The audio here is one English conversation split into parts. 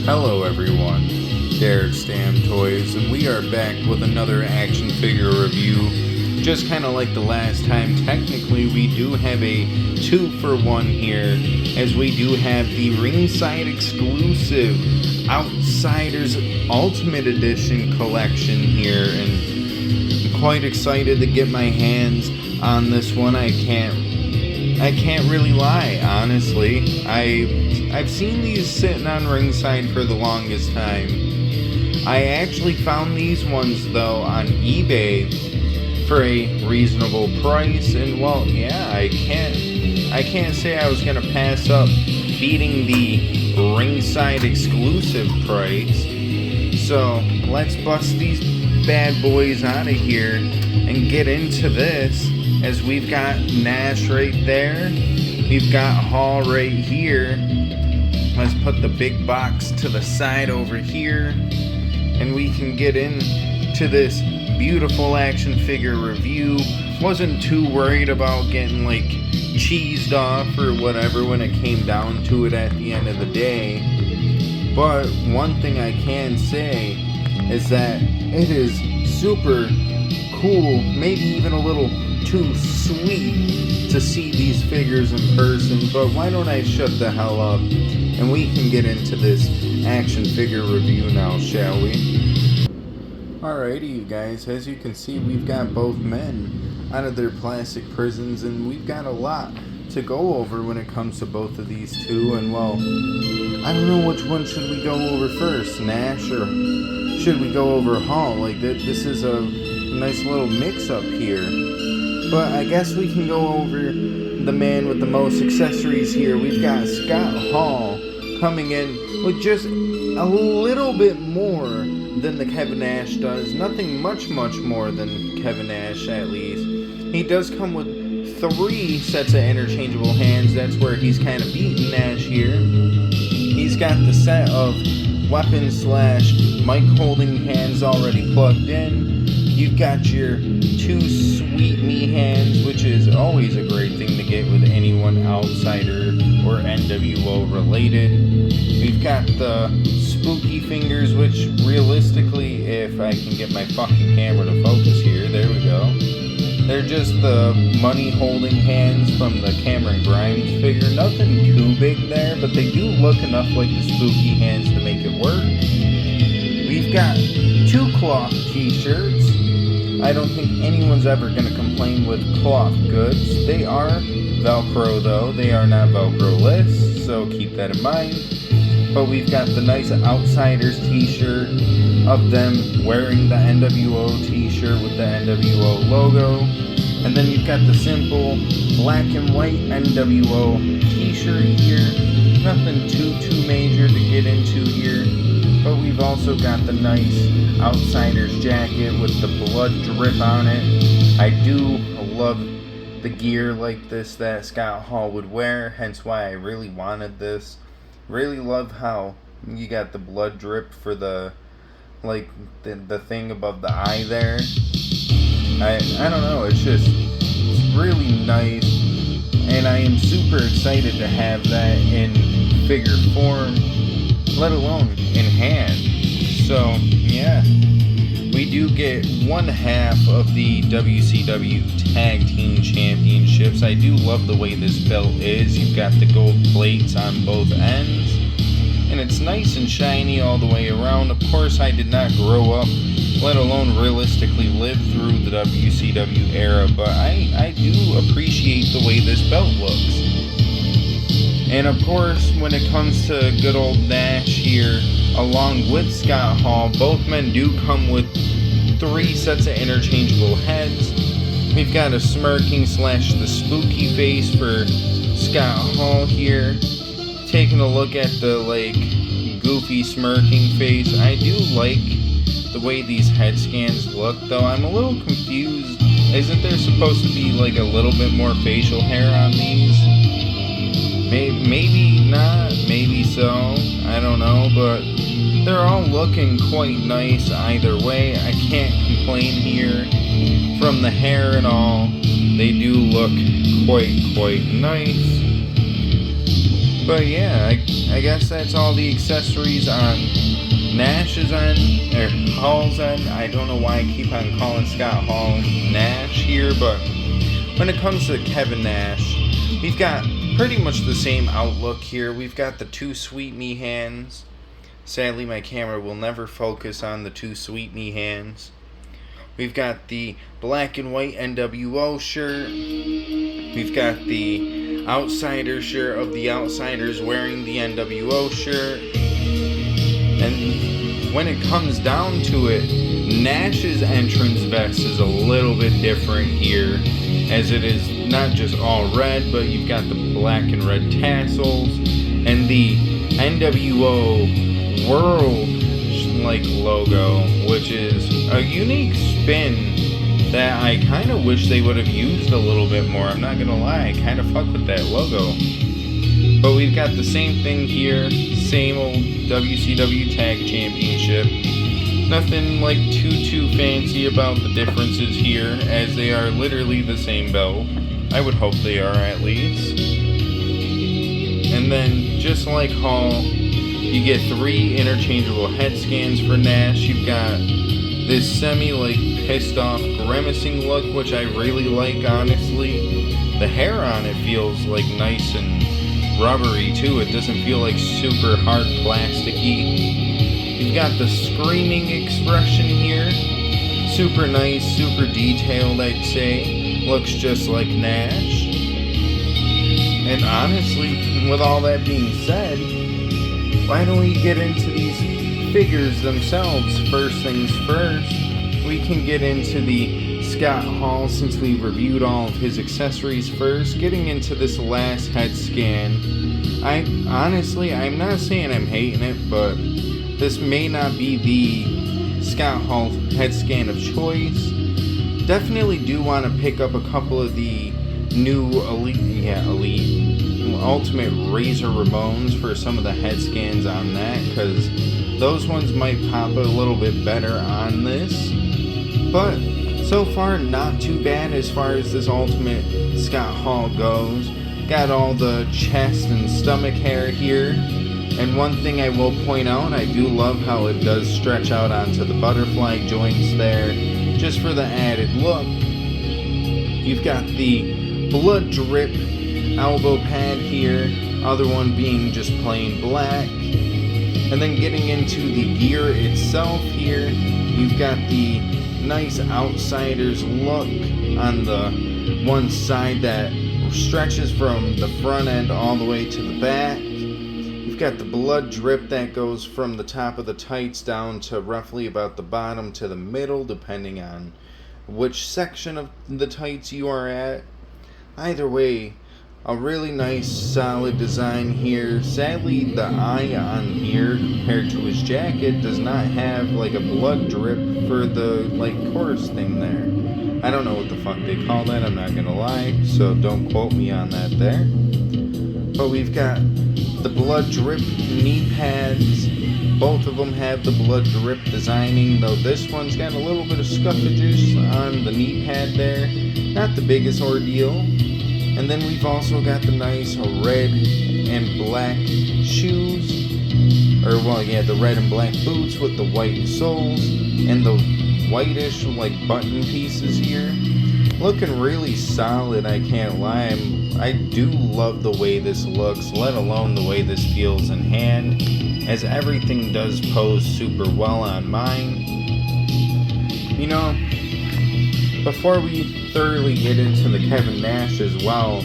Hello everyone, Derek Stam Toys, and we are back with another action figure review. Just kind of like the last time, technically we do have a 2-for-1 here, as we do have the Ringside exclusive Outsiders Ultimate Edition collection here, and I'm quite excited to get my hands on this one. I can't really lie, honestly. I've seen these sitting on Ringside for the longest time. I actually found these ones though on eBay for a reasonable price, and well, yeah, I can't say I was gonna pass up beating the Ringside exclusive price. So let's bust these bad boys out of here and get into this, as we've got Nash right there, we've got Hall right here. Let's put the big box to the side over here, and we can get into this beautiful action figure review. Wasn't too worried about getting like cheesed off or whatever when it came down to it at the end of the day. But one thing I can say is that it is super cool, maybe even a little too sweet to see these figures in person. But why don't I shut the hell up and we can get into this action figure review now, shall we? Alrighty, you guys, as you can see, we've got both men out of their plastic prisons, and we've got a lot to go over when it comes to both of these two. And well, I don't know which one should we go over first, Nash, or should we go over Hall? Like, this is a nice little mix-up here. But I guess we can go over the man with the most accessories here. We've got Scott Hall coming in with just a little bit more than the Kevin Nash does. Nothing much more than Kevin Nash, at least. He does come with 3 sets of interchangeable hands. That's where he's kind of beating Nash here. He's got the set of weapon / mic holding hands already plugged in. You've got your 2 sweet me hands, which is always a great thing to get with anyone outsider or NWO related. We've got the spooky fingers, which realistically, if I can get my fucking camera to focus here, there we go. They're just the money holding hands from the Cameron Grimes figure. Nothing too big there, but they do look enough like the spooky hands to make it work. We've got 2 cloth t-shirts. I don't think anyone's ever going to complain with cloth goods. They are Velcro though. They are not Velcro-less, so keep that in mind. But we've got the nice Outsiders t-shirt of them wearing the NWO t-shirt with the NWO logo. And then you've got the simple black and white NWO t-shirt here. Nothing too major to get into here. But we've also got the nice Outsiders jacket with the blood drip on it. I do love the gear like this that Scott Hall would wear, hence why I really wanted this. Really love how you got the blood drip for the thing above the eye there. I don't know, it's really nice, and I am super excited to have that in figure form, let alone in hand. So yeah, we do get 1/2 of the WCW Tag Team Championships. I do love the way this belt is. You've got the gold plates on both ends, and it's nice and shiny all the way around. Of course, I did not grow up, let alone realistically live through the WCW era, but I do appreciate the way this belt looks. And of course, when it comes to good old Nash here, along with Scott Hall, both men do come with 3 sets of interchangeable heads. We've got a smirking / the spooky face for Scott Hall here. Taking a look at the goofy smirking face, I do like the way these head scans look, though I'm a little confused. Isn't there supposed to be a little bit more facial hair on these? Maybe not, maybe so, I don't know, but they're all looking quite nice either way. I can't complain here. From the hair and all, they do look quite nice. But yeah, I guess that's all the accessories on Nash's end, or Hall's end. I don't know why I keep on calling Scott Hall Nash here, but when it comes to Kevin Nash, we've got pretty much the same outlook here. We've got the two sweet me hands. Sadly, my camera will never focus on the two sweet me hands. We've got the black and white NWO shirt. We've got the outsider shirt of the outsiders wearing the NWO shirt. And when it comes down to it, Nash's entrance vest is a little bit different here, as it is not just all red, but you've got the black and red tassels and the NWO World logo, which is a unique spin that I kind of wish they would have used a little bit more. I'm not gonna lie, I kind of fuck with that logo. But we've got the same thing here, same old WCW Tag Championship. Nothing like too fancy about the differences here, as they are literally the same belt. I would hope they are, at least. And then, just like Hall, you get 3 interchangeable head scans for Nash. You've got this pissed off grimacing look, which I really like, honestly. The hair on it feels nice and rubbery too. It doesn't feel super hard plasticky. You've got the screaming expression here. Super nice, super detailed, I'd say. Looks just like Nash. And honestly, with all that being said, why don't we get into these figures themselves? First things first, we can get into the Scott Hall, since we reviewed all of his accessories first. Getting into this last head scan, I'm not saying I'm hating it, but this may not be the Scott Hall head scan of choice. Definitely do want to pick up a couple of the new Elite Ultimate Razor Ramones for some of the head scans on that, because those ones might pop a little bit better on this. But so far, not too bad as far as this Ultimate Scott Hall goes. Got all the chest and stomach hair here. And one thing I will point out, I do love how it does stretch out onto the butterfly joints there, just for the added look. You've got the blood drip elbow pad here, other one being just plain black. And then getting into the gear itself here, you've got the nice outsiders look on the one side that stretches from the front end all the way to the back. You've got the blood drip that goes from the top of the tights down to roughly about the bottom to the middle, depending on which section of the tights you are at. Either way, a really nice solid design here. Sadly, the eye on here compared to his jacket does not have a blood drip for the chorus thing there. I don't know what the fuck they call that, I'm not gonna lie, so don't quote me on that there. But we've got the blood drip knee pads. Both of them have the blood drip designing, though this one's got a little bit of scuffages on the knee pad there. Not the biggest ordeal. And then we've also got the nice red and black shoes. The red and black boots with the white soles and the whitish button pieces here. Looking really solid, I can't lie. I do love the way this looks, let alone the way this feels in hand, as everything does pose super well on mine. Before we thoroughly get into the Kevin Nash as well,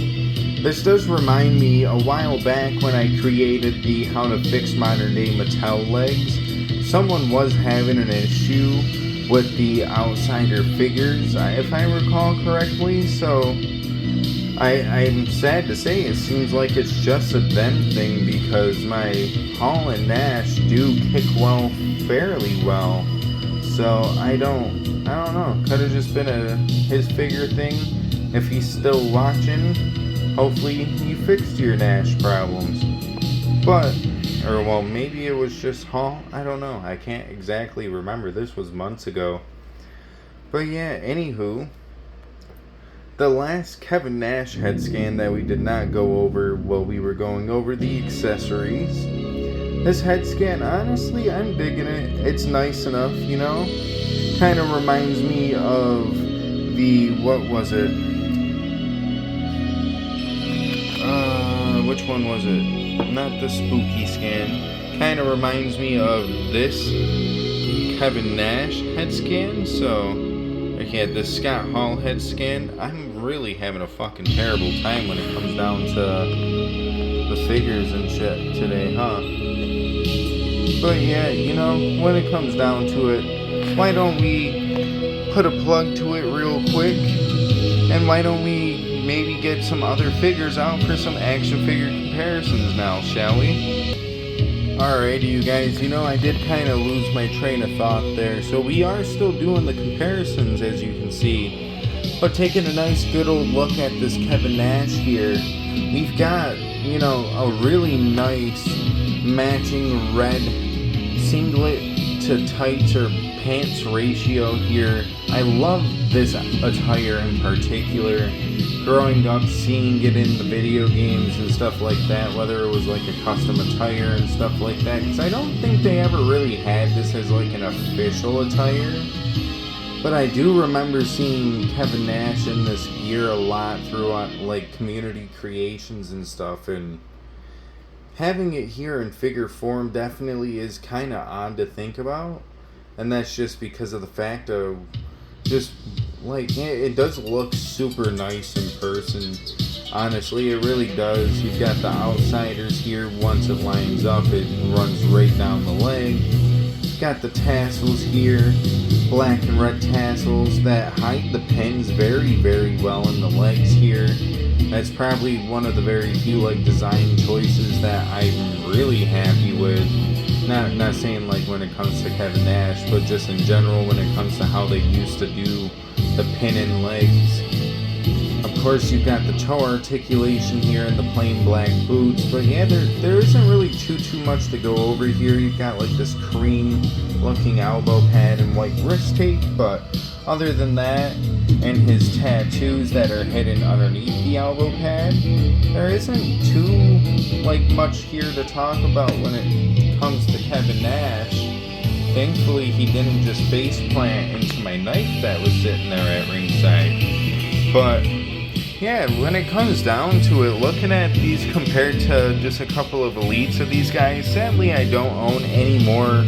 this does remind me a while back when I created the How to Fix Modern Day Mattel legs. Someone was having an issue with the outsider figures, if I recall correctly, so I'm sad to say it seems like it's just a them thing, because my Hall and Nash do kick fairly well. So I don't know. Could have just been his figure thing. If he's still watching, hopefully you fixed your Nash problems. Maybe it was just Hall. I don't know. I can't exactly remember. This was months ago. But yeah, anywho, the last Kevin Nash head scan that we did not go over while we were going over the accessories. This head scan, honestly, I'm digging it. It's nice enough, you know? Kind of reminds me of the, what was it? Which one was it? Not the spooky scan. Kind of reminds me of this Kevin Nash head scan. So, okay, this Scott Hall head scan. I'm really having a fucking terrible time when it comes down to the figures and shit today, huh? But yeah, you know, when it comes down to it, why don't we put a plug to it real quick? And why don't we maybe get some other figures out for some action figure comparisons now, shall we? Alrighty, you guys, you know, I did kind of lose my train of thought there. So we are still doing the comparisons, as you can see. But taking a nice good old look at this Kevin Nash here, we've got, you know, a really nice matching red singlet to tights or pants ratio here. I love this attire in particular. Growing up, seeing it in the video games and stuff like that, whether it was like a custom attire and stuff like that, because I don't think they ever really had this as like an official attire. But I do remember seeing Kevin Nash in this gear a lot throughout like community creations and stuff, and having it here in figure form definitely is kind of odd to think about. And that's just because of the fact of just like, it does look super nice in person. Honestly, it really does. You've got the outsiders here. Once it lines up, it runs right down the leg. Got the tassels here, black and red tassels that hide the pins very, very well in the legs here. That's probably one of the very few like design choices that I'm really happy with. Not saying like when it comes to Kevin Nash, but just in general when it comes to how they used to do the pin in legs. Of course, you've got the toe articulation here and the plain black boots, but yeah, there isn't really too much to go over here. You've got like this cream looking elbow pad and white wrist tape, but other than that, and his tattoos that are hidden underneath the elbow pad, there isn't too like much here to talk about when it comes to Kevin Nash. Thankfully, he didn't just face plant into my knife that was sitting there at ringside. But yeah, when it comes down to it, looking at these compared to just a couple of elites of these guys, sadly I don't own any more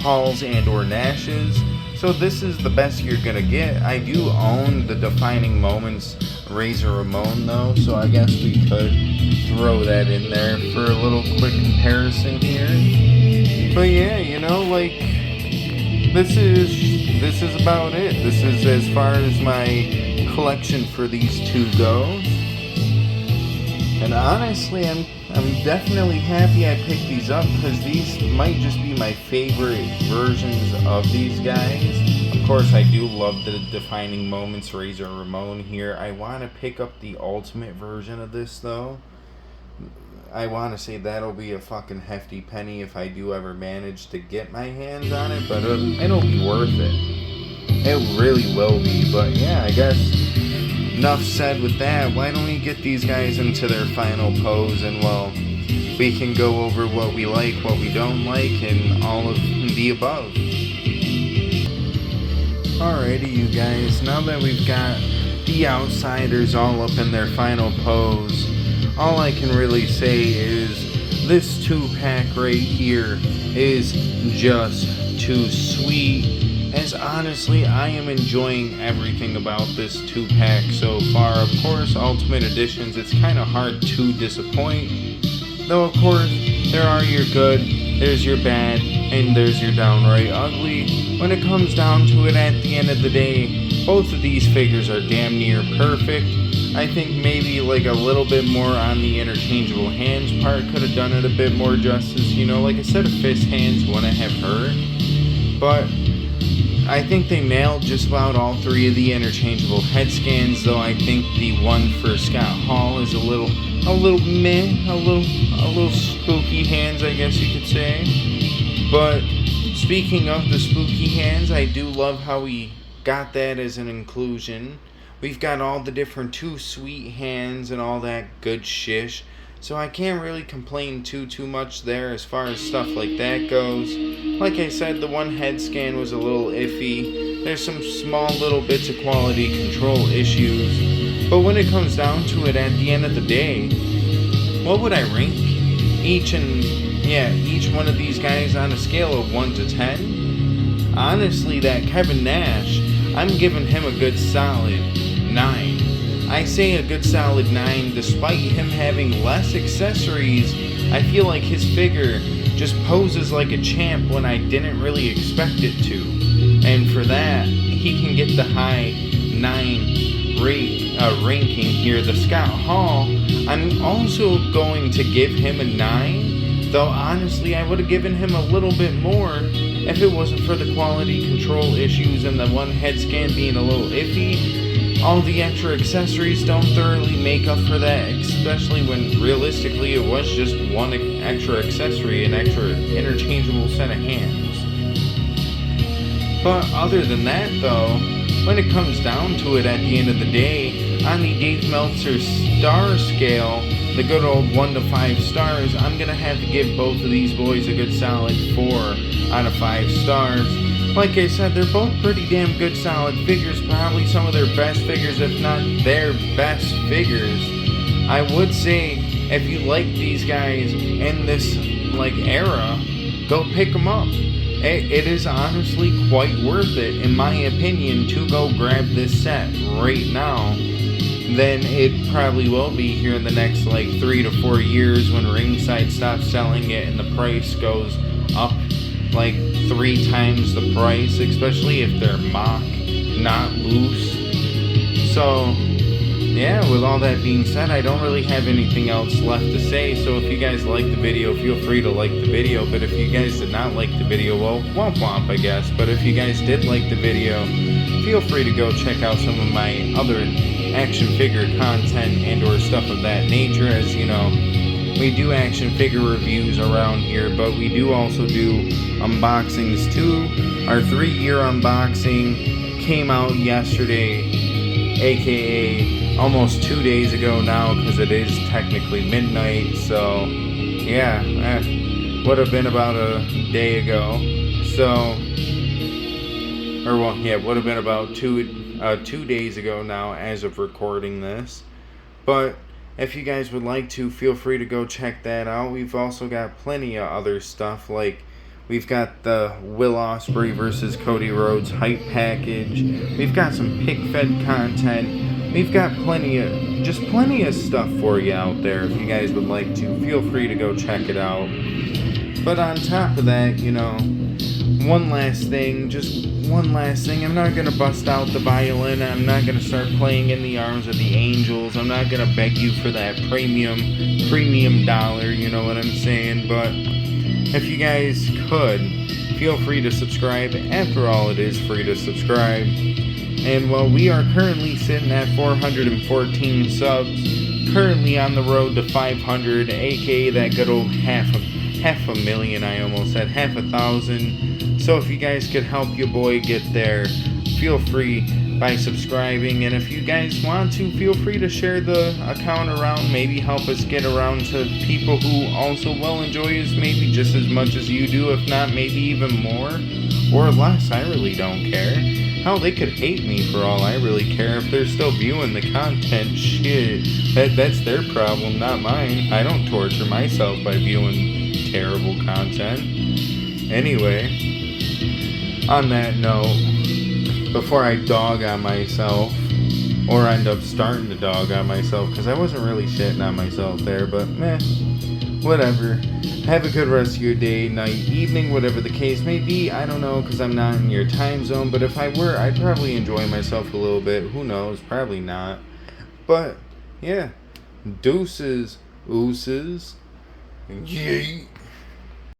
Halls and or Nashes. So this is the best you're gonna get. I do own the Defining Moments Razor Ramon though, so I guess we could throw that in there for a little quick comparison here. But yeah, you know, like, this is about it. This is as far as my collection for these two goes. And honestly, I'm definitely happy I picked these up, because these might just be my favorite versions of these guys. Of course, I do love the Defining Moments Razor Ramon here. I want to pick up the ultimate version of this though. I want to say that'll be a fucking hefty penny if I do ever manage to get my hands on it, but it'll be worth it. It really will be. But yeah, I guess enough said with that. Why don't we get these guys into their final pose, and well, we can go over what we like, what we don't like, and all of the above. Alrighty, you guys, now that we've got the outsiders all up in their final pose, all I can really say is this 2-pack right here is just too sweet. As honestly, I am enjoying everything about this 2-pack so far. Of course, Ultimate Editions, it's kind of hard to disappoint. Though, of course, there are your good, there's your bad, and there's your downright ugly. When it comes down to it, at the end of the day, both of these figures are damn near perfect. I think maybe like a little bit more on the interchangeable hands part could have done it a bit more justice. You know, like a set of fist hands wouldn't have hurt. But I think they nailed just about all three of the interchangeable head scans, though I think the one for Scott Hall is a little meh, a little spooky hands, I guess you could say. But speaking of the spooky hands, I do love how we got that as an inclusion. We've got all the different Too Sweet hands and all that good shish. So I can't really complain too much there as far as stuff like that goes. Like I said, the one head scan was a little iffy. There's some small little bits of quality control issues. But when it comes down to it, at the end of the day, what would I rank each one of these guys on a scale of 1 to 10? Honestly, that Kevin Nash, I'm giving him a good solid 9. I say a good solid 9 despite him having less accessories. I feel like his figure just poses like a champ when I didn't really expect it to. And for that, he can get the high 9 ranking here. The Scott Hall, I'm also going to give him a 9, though honestly I would have given him a little bit more if it wasn't for the quality control issues and the one head scan being a little iffy. All the extra accessories don't thoroughly make up for that, especially when realistically it was just one extra accessory, an extra interchangeable set of hands. But other than that though, when it comes down to it at the end of the day, on the Dave Meltzer star scale, the good old 1 to 5 stars, I'm going to have to give both of these boys a good solid 4 out of 5 stars. Like I said, they're both pretty damn good solid figures, probably some of their best figures, if not their best figures. I would say, if you like these guys in this era, go pick them up. It is honestly quite worth it, in my opinion, to go grab this set right now. Then it probably will be here in the next 3 to 4 years when Ringside stops selling it and the price goes up 3 times the price, especially if they're mock, not loose. So yeah, with all that being said, I don't really have anything else left to say. So if you guys liked the video, feel free to like the video. But if you guys did not like the video, well, womp womp, I guess. But if you guys did like the video, feel free to go check out some of my other action figure content and or stuff of that nature. As you know, we do action figure reviews around here, but we do also do unboxings too. Our 3-year unboxing came out yesterday, aka almost 2 days ago now, because it is technically midnight. So yeah, would have been about a day ago. So, or well, yeah, would have been about 2 days ago now as of recording this. But if you guys would like to, feel free to go check that out. We've also got plenty of other stuff, like we've got the Will Ospreay versus Cody Rhodes hype package. We've got some pick-fed content. We've got plenty of stuff for you out there. If you guys would like to, feel free to go check it out. But on top of that, one last thing. I'm not going to bust out the violin. I'm not going to start playing In the Arms of the Angels. I'm not going to beg you for that premium dollar, you know what I'm saying? But if you guys could, feel free to subscribe. After all, it is free to subscribe. And while we are currently sitting at 414 subs, currently on the road to 500, aka that good old half a million, I almost said, 500,000. So if you guys could help your boy get there, feel free by subscribing. And if you guys want to, feel free to share the account around, maybe help us get around to people who also will enjoy us maybe just as much as you do, if not maybe even more or less. I really don't care. Hell, they could hate me for all I really care. If they're still viewing the content, shit, that's their problem, not mine. I don't torture myself by viewing terrible content. Anyway, on that note, before I dog on myself, or end up starting to dog on myself, because I wasn't really shitting on myself there, but meh, whatever. Have a good rest of your day, night, evening, whatever the case may be. I don't know, because I'm not in your time zone, but if I were, I'd probably enjoy myself a little bit. Who knows? Probably not. But, yeah. Deuces, ooses, and yay.